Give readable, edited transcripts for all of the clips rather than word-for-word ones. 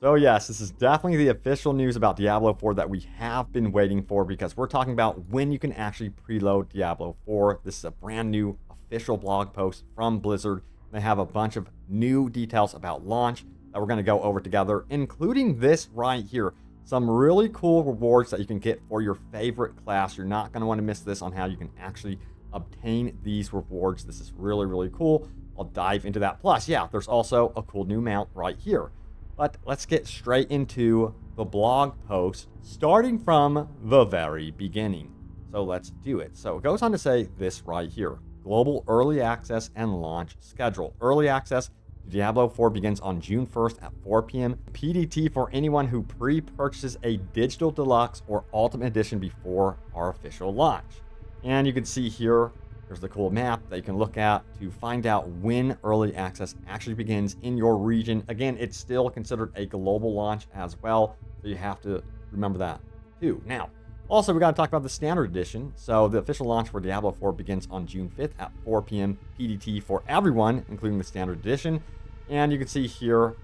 So yes, this is definitely the official news about Diablo 4 that we have been waiting for, because we're talking about when you can actually preload Diablo 4. This is a brand new official blog post from Blizzard. They have a bunch of new details about launch that we're going to go over together, including this right here. Some really cool rewards that you can get for your favorite class. You're not going to want to miss this on how you can actually obtain these rewards. This is really, really cool. I'll dive into that. Plus, yeah, there's also a cool new mount right here. But let's get straight into the blog post, starting from the very beginning. So let's do it. So it goes on to say this right here. Global early access and launch schedule. Early access to Diablo 4 begins on June 1st at 4 p.m. PDT for anyone who pre-purchases a Digital Deluxe or Ultimate Edition before our official launch. And you can see here, there's the cool map that you can look at to find out when early access actually begins in your region. Again, it's still considered a global launch as well, so you have to remember that too. Now, also, we got to talk about the Standard Edition. So the official launch for Diablo 4 begins on June 5th at 4 p.m. PDT for everyone, including the Standard Edition. And you can see here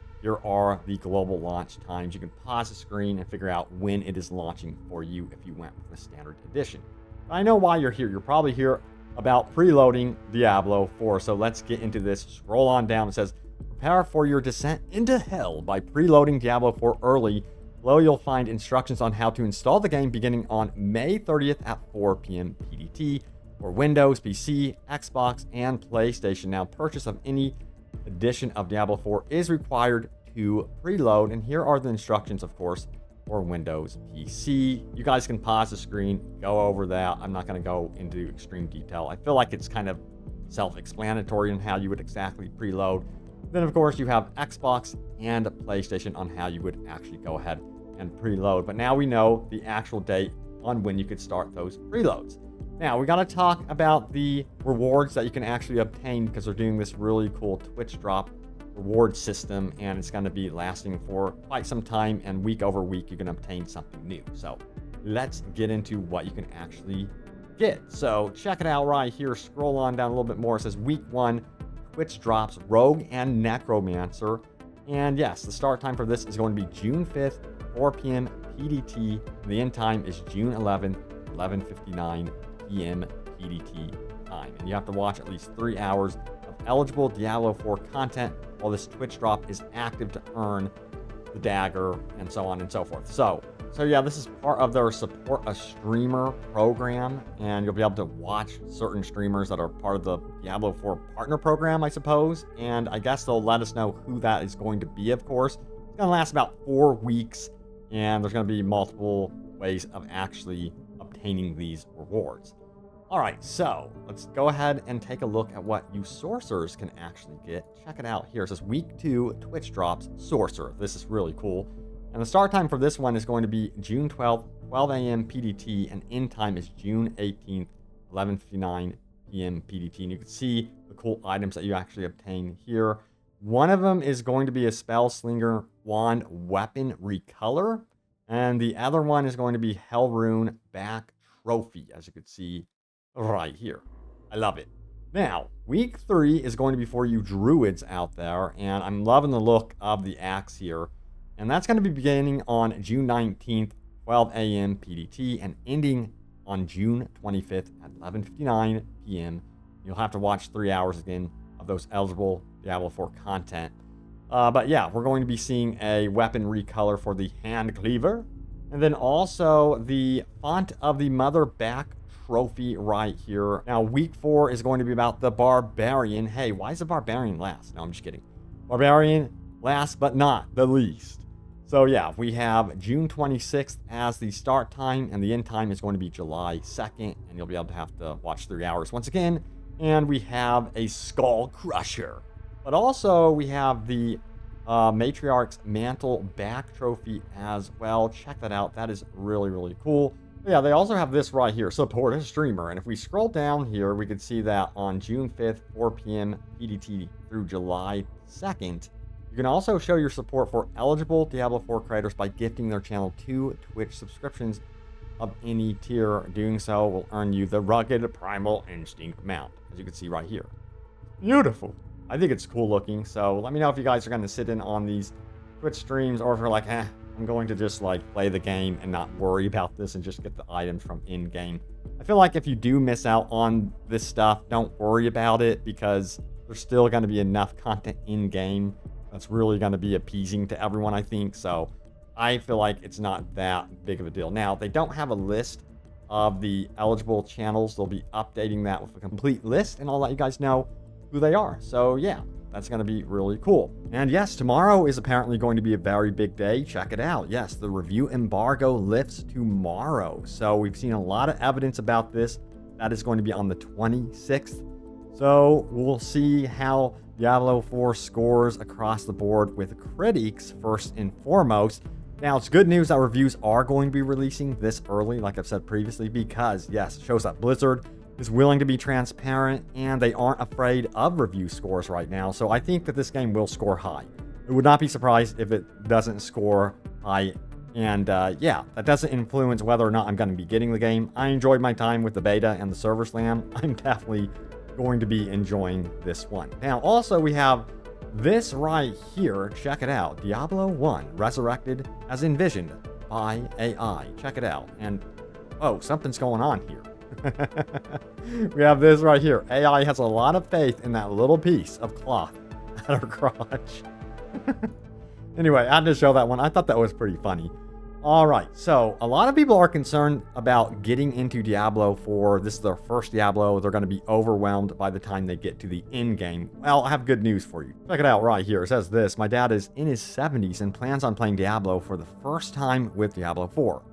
are the global launch times. You can pause the screen and figure out when it is launching for you if you went with the Standard Edition. I know why you're here. You're probably here about preloading Diablo 4. So let's get into this. Scroll on down. It says, prepare for your descent into hell by preloading Diablo 4 early. Below you'll find instructions on how to install the game beginning on May 30th at 4 p.m. PDT for Windows, PC, Xbox, and PlayStation. Now, purchase of any edition of Diablo 4 is required to preload. And here are the instructions, of course, for Windows PC. You guys can pause the screen, go over that. I'm not going to go into extreme detail. I feel like it's kind of self-explanatory on how you would exactly preload. Then, of course, you have Xbox and PlayStation on how you would actually go ahead and preload. But now we know the actual date on when you could start those preloads. Now, we got to talk about the rewards that you can actually obtain, because they're doing this really cool Twitch drop reward system, and it's going to be lasting for quite some time, and week over week you can obtain something new. So let's get into what you can actually get. So check it out right here. Scroll on down a little bit more. It says week 1 Twitch drops Rogue and Necromancer. And yes, the start time for this is going to be June 5th, 4 p.m. PDT. The end time is June 11th, 11:59 p.m. PDT time. And you have to watch at least 3 hours of eligible Diablo 4 content while this Twitch drop is active to earn the dagger, and so on and so forth. So yeah, this is part of their support a streamer program, and you'll be able to watch certain streamers that are part of the Diablo 4 partner program, I suppose. And I guess they'll let us know who that is going to be, of course. It's going to last about 4 weeks, and there's going to be multiple ways of actually obtaining these rewards. All right, so let's go ahead and take a look at what you sorcerers can actually get. Check it out here. It says week 2 Twitch drops Sorcerer. This is really cool. And the start time for this one is going to be June 12th, 12 a.m. PDT, and end time is June 18th, 11:59 p.m. PDT. And you can see the cool items that you actually obtain here. One of them is going to be a Spell Slinger Wand Weapon Recolor, and the other one is going to be Hellrune Back Trophy, as you can see right here. I love it. Now, week 3 is going to be for you druids out there, and I'm loving the look of the axe here. And that's going to be beginning on June 19th, 12 a.m. PDT, and ending on June 25th at 11:59 p.m. You'll have to watch 3 hours again of those eligible Diablo 4 content. But yeah, we're going to be seeing a weapon recolor for the Hand Cleaver, and then also the Font of the Mother Back Trophy right here. Now, week 4 is going to be about the Barbarian. Hey, why is the Barbarian last? No, I'm just kidding. Barbarian, last but not the least. So yeah, we have June 26th as the start time, and the end time is going to be July 2nd, and you'll be able to have to watch 3 hours once again. And we have a Skull Crusher. But also, we have the Matriarch's Mantle Back Trophy as well. Check that out. That is really, really cool. But yeah, they also have this right here, support a streamer. And if we scroll down here, we can see that on June 5th, 4 p.m. PDT through July 2nd, you can also show your support for eligible Diablo 4 creators by gifting their channel 2 Twitch subscriptions of any tier. Doing so will earn you the Rugged Primal Instinct mount, as you can see right here. Beautiful. I think it's cool looking, so let me know if you guys are going to sit in on these Twitch streams, or if you're like, I'm going to just like play the game and not worry about this and just get the items from in-game. I feel like if you do miss out on this stuff, don't worry about it, because there's still going to be enough content in-game that's really going to be appeasing to everyone, I think. So I feel like it's not that big of a deal. Now, they don't have a list of the eligible channels. They'll be updating that with a complete list, and I'll let you guys know who they are. So yeah, that's going to be really cool. And yes, tomorrow is apparently going to be a very big day. Check it out. Yes, the review embargo lifts tomorrow. So we've seen a lot of evidence about this. That is going to be on the 26th. So we'll see how Diablo 4 scores across the board with critics first and foremost. Now, it's good news that reviews are going to be releasing this early, like I've said previously, because yes, it shows that Blizzard is willing to be transparent and they aren't afraid of review scores right now. So I think that this game will score high. I would not be surprised if it doesn't score high. And yeah, that doesn't influence whether or not I'm going to be getting the game. I enjoyed my time with the beta and the server slam. I'm definitely going to be enjoying this one. Now, also we have this right here. Check it out. Diablo 1 Resurrected as envisioned by AI. Check it out. And oh, something's going on here. We have this right here. AI has a lot of faith in that little piece of cloth at her crotch. Anyway, I had to show that one. I thought that was pretty funny. All right, so a lot of people are concerned about getting into Diablo 4. This is their first Diablo. They're going to be overwhelmed by the time they get to the end game. Well, I have good news for you. Check it out right here. It says this: my dad is in his 70s and plans on playing Diablo for the first time with Diablo 4.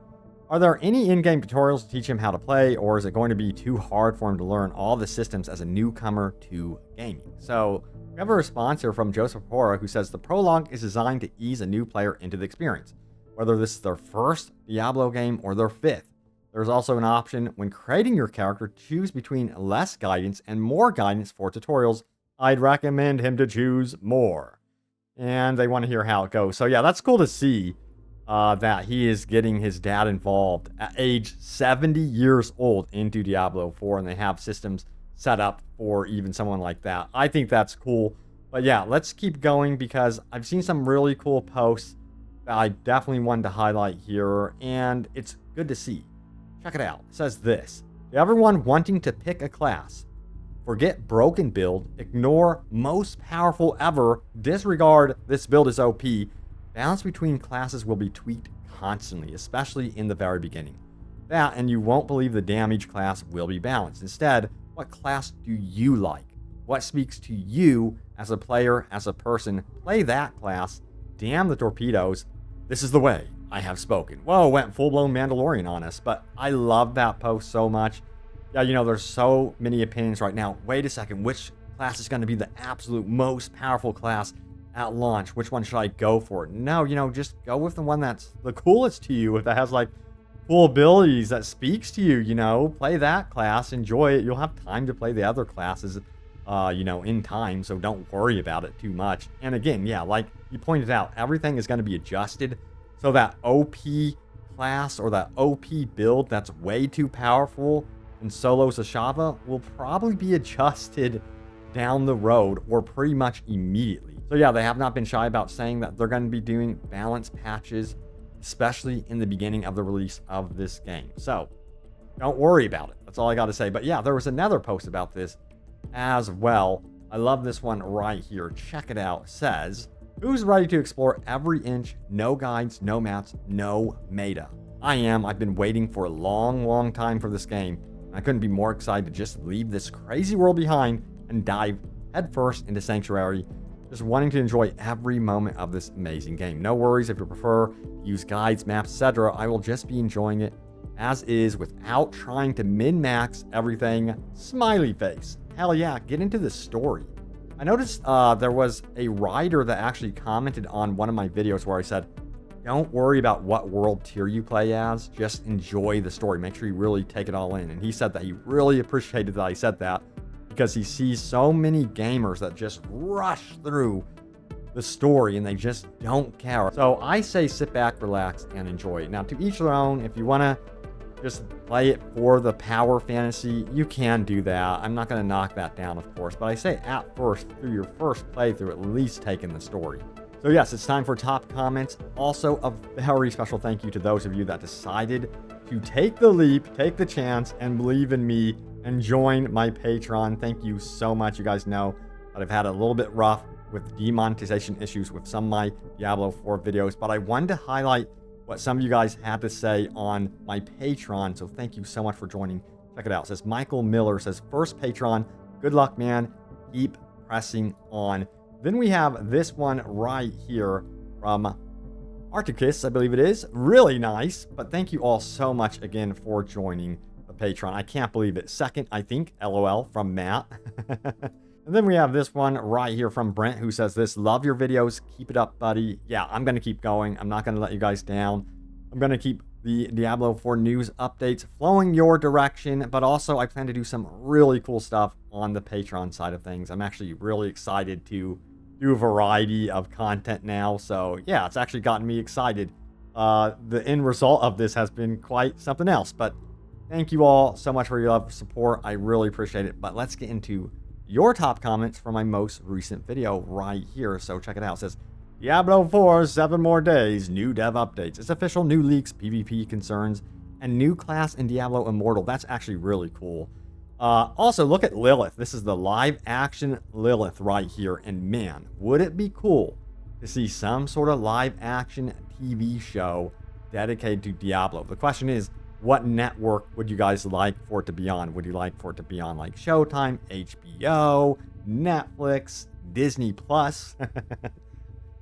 Are there any in-game tutorials to teach him how to play, or is it going to be too hard for him to learn all the systems as a newcomer to gaming? So we have a response here from Joseph Pora, who says the prologue is designed to ease a new player into the experience, whether this is their first Diablo game or their fifth. There's also an option when creating your character to choose between less guidance and more guidance for tutorials. I'd recommend him to choose more. And they want to hear how it goes. So yeah, that's cool to see. That he is getting his dad involved at age 70 years old into Diablo 4, and they have systems set up for even someone like that. I think that's cool. But yeah, let's keep going, because I've seen some really cool posts that I definitely wanted to highlight here, and it's good to see. Check it out. It says this: to everyone wanting to pick a class, forget broken build, ignore most powerful ever, disregard this build is OP. Balance between classes will be tweaked constantly, especially in the very beginning. That, and you won't believe the damage class will be balanced. Instead, what class do you like? What speaks to you as a player, as a person? Play that class. Damn the torpedoes. This is the way. I have spoken. Whoa, went full-blown Mandalorian on us, but I love that post so much. Yeah, you know, there's so many opinions right now. Wait a second, which class is going to be the absolute most powerful class at launch? Which one should I go for? No, you know, just go with the one that's the coolest to you, if that has like cool abilities that speaks to you, you know. Play that class, enjoy it. You'll have time to play the other classes, you know, in time, so don't worry about it too much. And again, yeah, like you pointed out, everything is going to be adjusted, so that OP class or that OP build that's way too powerful in solo Sashava will probably be adjusted down the road or pretty much immediately. So yeah, they have not been shy about saying that they're going to be doing balance patches, especially in the beginning of the release of this game. So don't worry about it. That's all I got to say. But yeah, there was another post about this as well. I love this one right here. Check it out. It says, who's ready to explore every inch? No guides, no maps, no meta. I am. I've been waiting for a long time for this game. I couldn't be more excited to just leave this crazy world behind and dive headfirst into Sanctuary, just wanting to enjoy every moment of this amazing game. No worries if you prefer to use guides, maps, etc. I will just be enjoying it as is without trying to min-max everything. Smiley face. Hell yeah, get into the story. I noticed there was a writer that actually commented on one of my videos where I said, don't worry about what world tier you play as, just enjoy the story. Make sure you really take it all in. And he said that he really appreciated that I said that, because he sees so many gamers that just rush through the story and they just don't care. So I say sit back, relax, and enjoy it. Now, to each their own. If you want to just play it for the power fantasy, you can do that. I'm not going to knock that down, of course, but I say at first, through your first playthrough, at least take in the story. So yes, it's time for top comments. Also, a very special thank you to those of you that decided to take the leap, take the chance, and believe in me and join my Patreon. Thank you so much. You guys know that I've had a little bit rough with demonetization issues with some of my Diablo 4 videos, but I wanted to highlight what some of you guys had to say on my Patreon. So thank you so much for joining. Check it out. It says Michael Miller says, first Patreon, good luck, man. Keep pressing on. Then we have this one right here from Articus, I believe it is. Really nice. But thank you all so much again for joining the Patreon. I can't believe it. Second, I think, LOL from Matt. And then we have this one right here from Brent who says this, love your videos. Keep it up, buddy. Yeah, I'm going to keep going. I'm not going to let you guys down. I'm going to keep the Diablo 4 news updates flowing your direction, but also I plan to do some really cool stuff on the Patreon side of things. I'm actually really excited to do a variety of content now. So yeah, it's actually gotten me excited. The end result of this has been quite something else, but thank you all so much for your love and support. I really appreciate it. But let's get into your top comments from my most recent video right here. So check it out. It says, Diablo 4, 7 more days, new dev updates. It's official, new leaks, PvP concerns, and new class in Diablo Immortal. That's actually really cool. Also, look at Lilith. This is the live action Lilith right here. And man, would it be cool to see some sort of live action TV show dedicated to Diablo? The question is, what network would you guys like for it to be on? Would you like for it to be on like Showtime, HBO, Netflix, Disney Plus?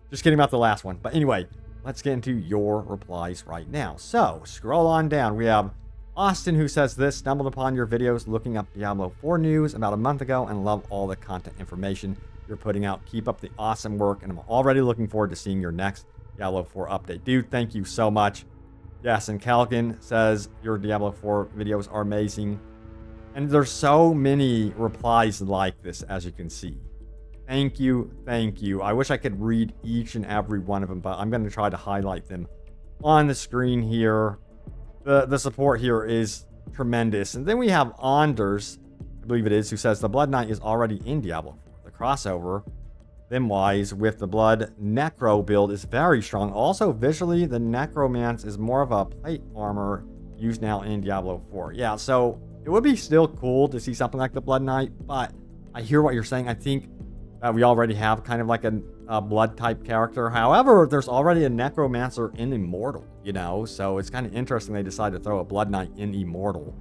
Just kidding about the last one. But anyway, let's get into your replies right now. So, scroll on down. We have Austin who says this, stumbled upon your videos looking up Diablo 4 news about a month ago and love all the content information you're putting out. Keep up the awesome work, and I'm already looking forward to seeing your next Diablo 4 update. Dude, thank you so much. Yes, and Calkin says your Diablo 4 videos are amazing. And there's so many replies like this, as you can see. Thank you, thank you. I wish I could read each and every one of them, but I'm going to try to highlight them on the screen here. The support here is tremendous. And then we have Anders, I believe it is, who says the Blood Knight is already in Diablo 4. The crossover, them-wise, with the Blood Necro build is very strong. Also, visually, the Necromancer is more of a plate armor used now in Diablo 4. Yeah, so it would be still cool to see something like the Blood Knight, but I hear what you're saying. I think we already have kind of like a blood type character. However, there's already a Necromancer in Immortal, you know, so it's kind of interesting they decided to throw a Blood Knight in Immortal.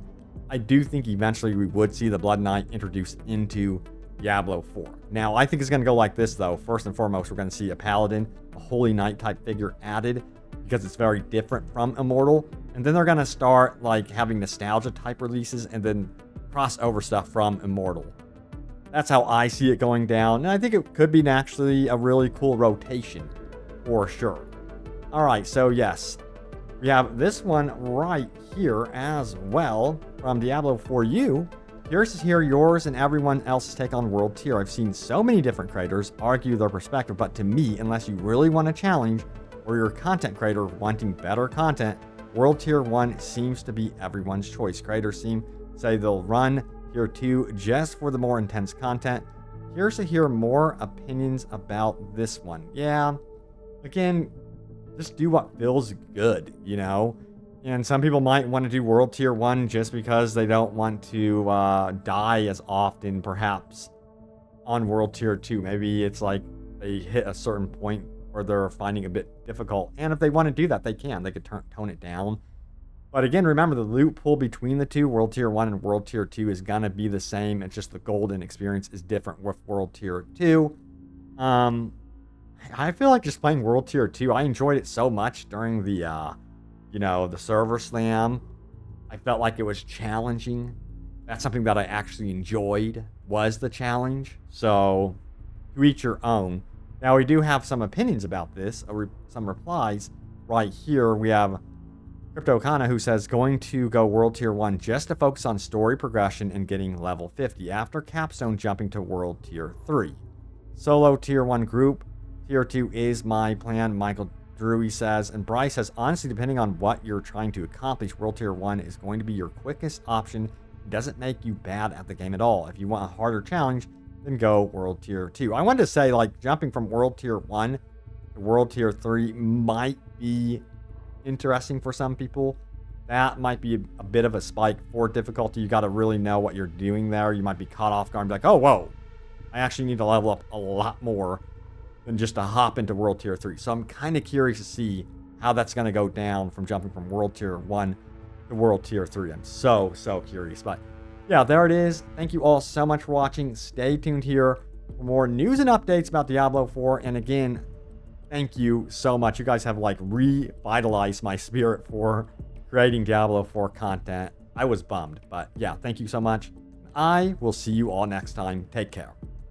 I do think eventually we would see the Blood Knight introduced into Diablo 4. Now, I think it's going to go like this, though. First and foremost, we're going to see a Paladin, a Holy Knight type figure added because it's very different from Immortal. And then they're going to start like having nostalgia type releases and then crossover stuff from Immortal. That's how I see it going down. And I think it could be actually a really cool rotation for sure. All right, so yes, we have this one right here as well from Diablo 4U. Curious to hear yours and everyone else's take on World Tier. I've seen so many different creators argue their perspective, but to me, unless you really want a challenge or you're a content creator wanting better content, World Tier 1 seems to be everyone's choice. Creators seem to say they'll run Tier 2 just for the more intense content. Curious to hear more opinions about this one. Yeah, again, just do what feels good, you know? And some people might want to do World Tier 1 just because they don't want to die as often, perhaps, on World Tier 2. Maybe it's like they hit a certain point where they're finding it a bit difficult. And if they want to do that, they can. They could tone it down. But again, remember, the loot pool between the two, World Tier 1 and World Tier 2, is going to be the same. It's just the golden experience is different with World Tier 2. I feel like just playing World Tier 2, I enjoyed it so much during the... the server slam. I felt like it was challenging. That's something that I actually enjoyed, was the challenge. So, to each your own. Now, we do have some opinions about this, some replies. Right here, we have Crypto Kana, who says, going to go World Tier 1 just to focus on story progression and getting level 50, after Capstone jumping to World Tier 3. Solo Tier 1 group. Tier 2 is my plan, Michael Druid says, and Bryce says, honestly, depending on what you're trying to accomplish, World Tier 1 is going to be your quickest option. It doesn't make you bad at the game at all. If you want a harder challenge, then go World Tier 2. I wanted to say, like, jumping from World Tier 1 to World Tier 3 might be interesting for some people. That might be a bit of a spike for difficulty. You got to really know what you're doing there. You might be caught off guard and be like, oh, whoa, I actually need to level up a lot more than just to hop into World Tier 3. So I'm kind of curious to see how that's going to go down from jumping from World Tier 1 to World Tier 3. I'm so curious. But yeah, there it is. Thank you all so much for watching. Stay tuned here for more news and updates about Diablo 4. And again, thank you so much. You guys have like revitalized my spirit for creating Diablo 4 content. I was bummed, but yeah, thank you so much. I will see you all next time. Take care.